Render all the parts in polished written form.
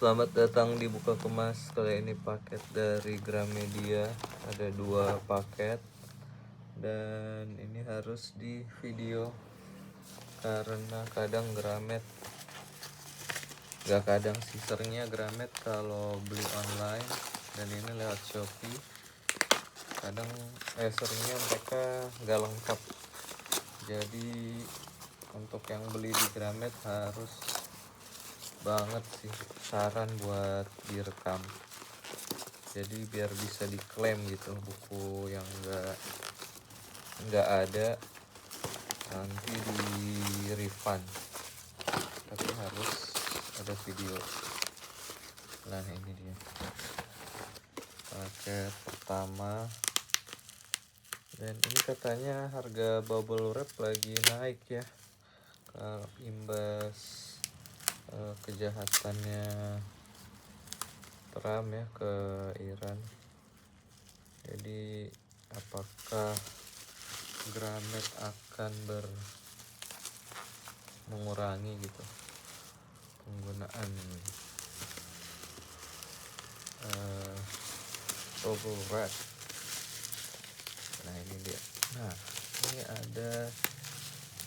Selamat datang di Buka Kemas. Kali ini paket dari Gramedia. Ada 2 paket. Dan ini harus di video karena kadang Gramet, gak kadang sih, seringnya Gramet kalau beli online, dan ini lewat Shopee. Kadang seringnya mereka gak lengkap. Jadi untuk yang beli di Gramet harus banget sih, saran buat direkam, jadi biar bisa diklaim gitu. Buku yang nggak ada nanti di refund, tapi harus ada video. Nah, ini dia paket pertama, dan ini katanya harga bubble wrap lagi naik ya, imbas kejahatannya Trump ya ke Iran. Jadi apakah Gramet akan mengurangi gitu penggunaan bubble wrap. Nah, ini dia. Nah, ini ada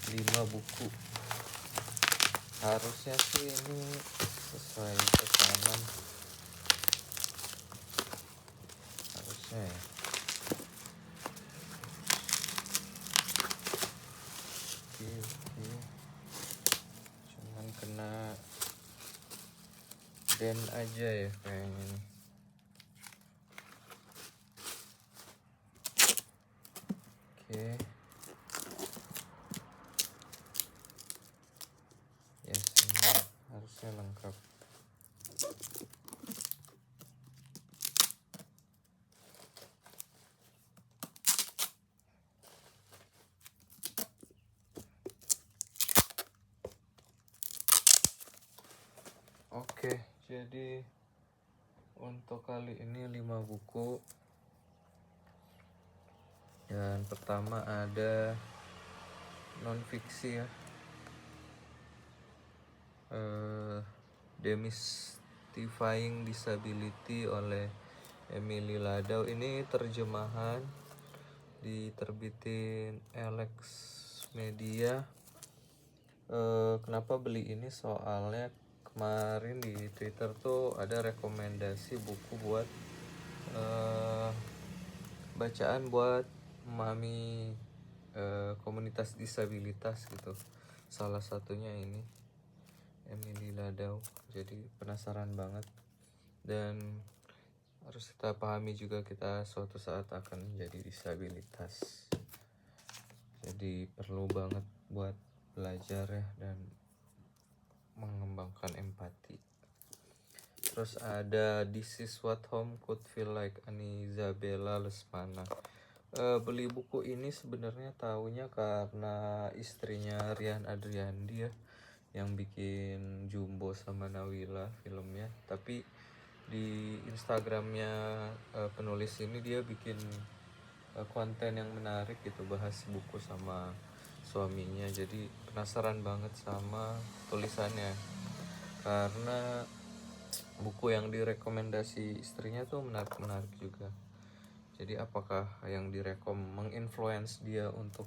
5 buku. Harusnya sih ini sesuai pesanan, harusnya ya. Oke. Cuman kena den aja ya kayaknya nih. Oke. Yes, ini harusnya lengkap. Oke, jadi untuk kali ini 5 buku. Yang pertama ada non fiksi ya, Demystifying Disability oleh Emily Ladau. Ini terjemahan, diterbitin Alex Media. Kenapa beli ini? Soalnya kemarin di Twitter tuh ada rekomendasi buku buat bacaan buat memahami komunitas disabilitas gitu. Salah satunya ini Emily Ladau. Jadi penasaran banget, dan harus kita pahami juga kita suatu saat akan menjadi disabilitas. Jadi perlu banget buat belajar ya, dan mengembangkan empati. Terus ada This is What Home Could Feel Like, Anizabella Lesmana. Beli buku ini sebenarnya taunya karena istrinya Rian Adriandi ya, yang bikin Jumbo sama Nawila filmnya. Tapi di Instagramnya penulis ini dia bikin konten yang menarik gitu, bahas buku sama suaminya. Jadi penasaran banget sama tulisannya, karena buku yang direkomendasi istrinya tuh menarik juga. Jadi apakah yang direkom menginfluence dia untuk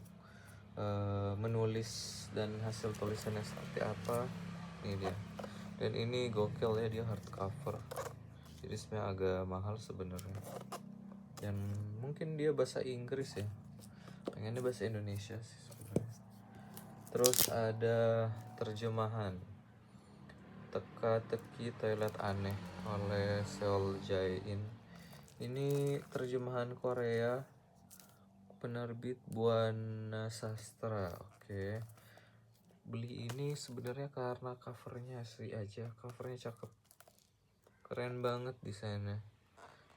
menulis, dan hasil tulisannya seperti apa? Ini dia. Dan ini gokil ya, dia hardcover. Jadi sebenarnya agak mahal sebenarnya. Dan mungkin dia bahasa Inggris ya. Pengennya bahasa Indonesia sih sebenarnya. Terus ada terjemahan Teka-teki Toilet Aneh oleh Seol Jae-in. Ini terjemahan Korea, penerbit Buana Sastra. Oke. Beli ini sebenarnya karena covernya asli aja. Covernya cakep, keren banget desainnya,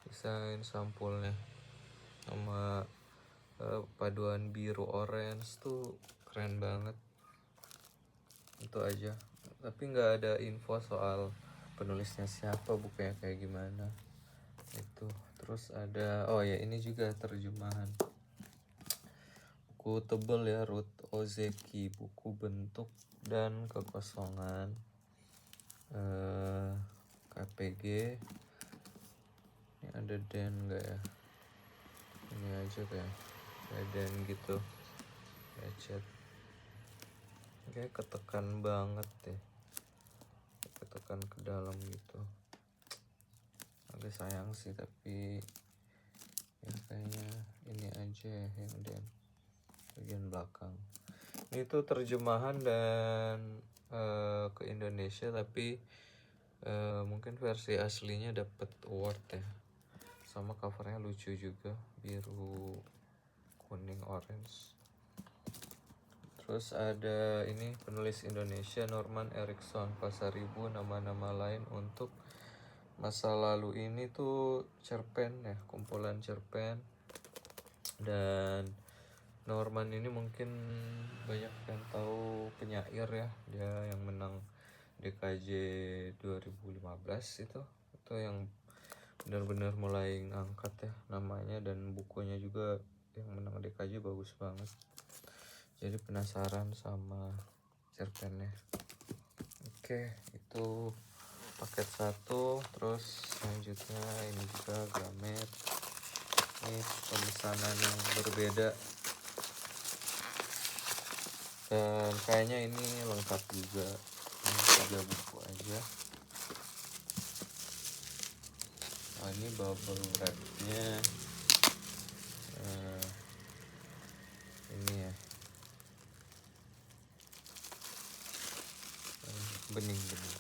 desain sampulnya sama paduan biru orange tuh keren banget. Itu aja, tapi nggak ada info soal penulisnya siapa, bukunya kayak gimana itu. Terus ada, oh ya, ini juga terjemahan buku tebel ya, Ruth Ozeki, buku Bentuk dan Kekosongan. RPG. Ini ada den nggak ya? Ini aja kayak den gitu, lecet. Kayak ketekan banget deh, ketekan ke dalam gitu. Agak sayang sih, tapi ya kayaknya ini aja yang den bagian belakang. Ini tuh terjemahan dan ke Indonesia, tapi mungkin versi aslinya dapat award ya. Sama covernya lucu juga, biru kuning orange. Terus ada ini penulis Indonesia Norman Erickson Pasaribu, nama-nama lain untuk masa lalu. Ini tuh cerpen ya, kumpulan cerpen. Dan Norman ini mungkin banyak yang tahu, penyair ya, dia yang menang DKJ 2015 itu yang benar-benar mulai ngangkat ya namanya, dan bukunya juga yang menang DKJ bagus banget. Jadi penasaran sama cerpennya. Oke, itu paket 1. Terus selanjutnya ini juga Gramet. Ini pemesanan yang berbeda. Dan kayaknya ini lengkap juga. Ini 3 buku aja. Oh, ini bubble wrapnya ini ya, bening-bening.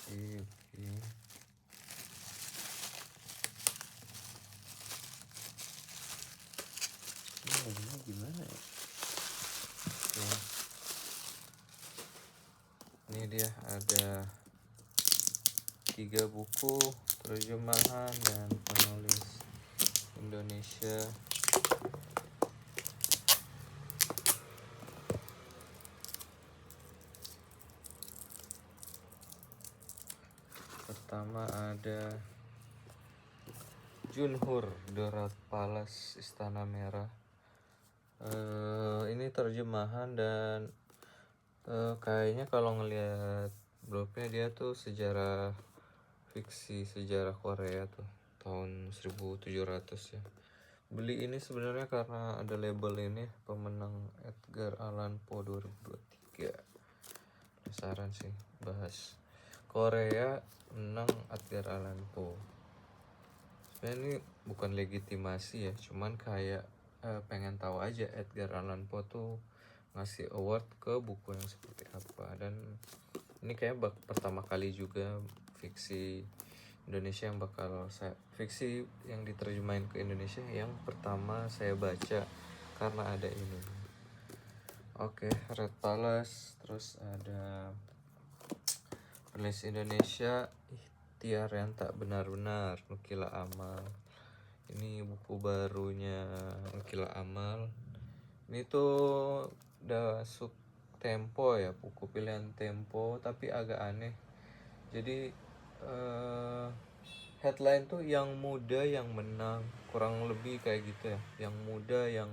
Oke. Ini gimana ya? Oke. Ini dia ada 3 buku terjemahan dan penulis Indonesia. Pertama ada Junhur, The Red Palace, Istana Merah. Ini terjemahan dan kayaknya kalau ngelihat blognya dia tuh sejarah fiksi, sejarah Korea tuh tahun 1700 ya. Beli ini sebenarnya karena ada label ini, pemenang Edgar Allan Poe 2023. Penasaran sih bahas Korea menang Edgar Allan Poe. Sebenarnya ini bukan legitimasi ya, cuman kayak pengen tahu aja Edgar Allan Poe tuh ngasih award ke buku yang seperti apa. Dan ini kayak pertama kali juga fiksi Indonesia yang fiksi yang diterjemahin ke Indonesia yang pertama saya baca karena ada ini. Oke, Red Palace. Terus ada penulis Indonesia Ikhtiar yang Tak Benar-Benar, Nukila Amal. Ini buku barunya Nukila Amal. Ini tuh udah sub Tempo ya, buku pilihan Tempo, tapi agak aneh. Jadi headline tuh yang muda yang menang, kurang lebih kayak gitu ya. Yang muda yang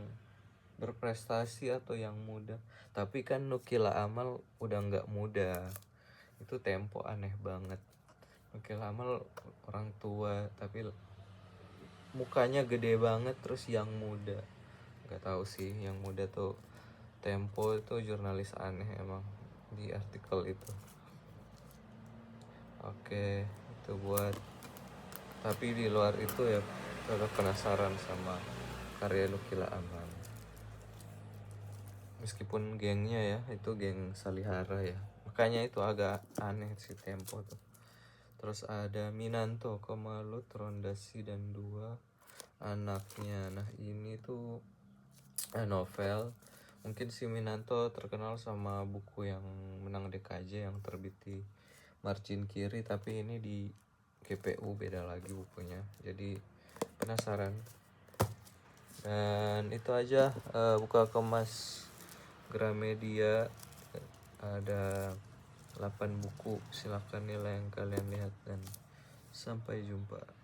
berprestasi atau yang muda. Tapi kan Nukila Amal udah nggak muda. Itu Tempo aneh banget. Nukila Amal orang tua tapi mukanya gede banget, terus yang muda. Nggak tahu sih, yang muda tuh Tempo itu jurnalis aneh emang di artikel itu. Oke, itu buat, tapi di luar itu ya agak penasaran sama karya Nukila Amal. Meskipun gengnya ya itu geng Salihara ya, makanya itu agak aneh si Tempo tuh. Terus ada Minanto, Komalut, Rondasi dan 2 Anaknya. Nah ini tuh novel. Mungkin si Minanto terkenal sama buku yang menang DKJ yang terbit di margin kiri, tapi ini di GPU beda lagi bukunya. Jadi penasaran. Dan itu aja buka kemas Gramedia, ada 8 buku, silahkan nilai yang kalian lihat dan sampai jumpa.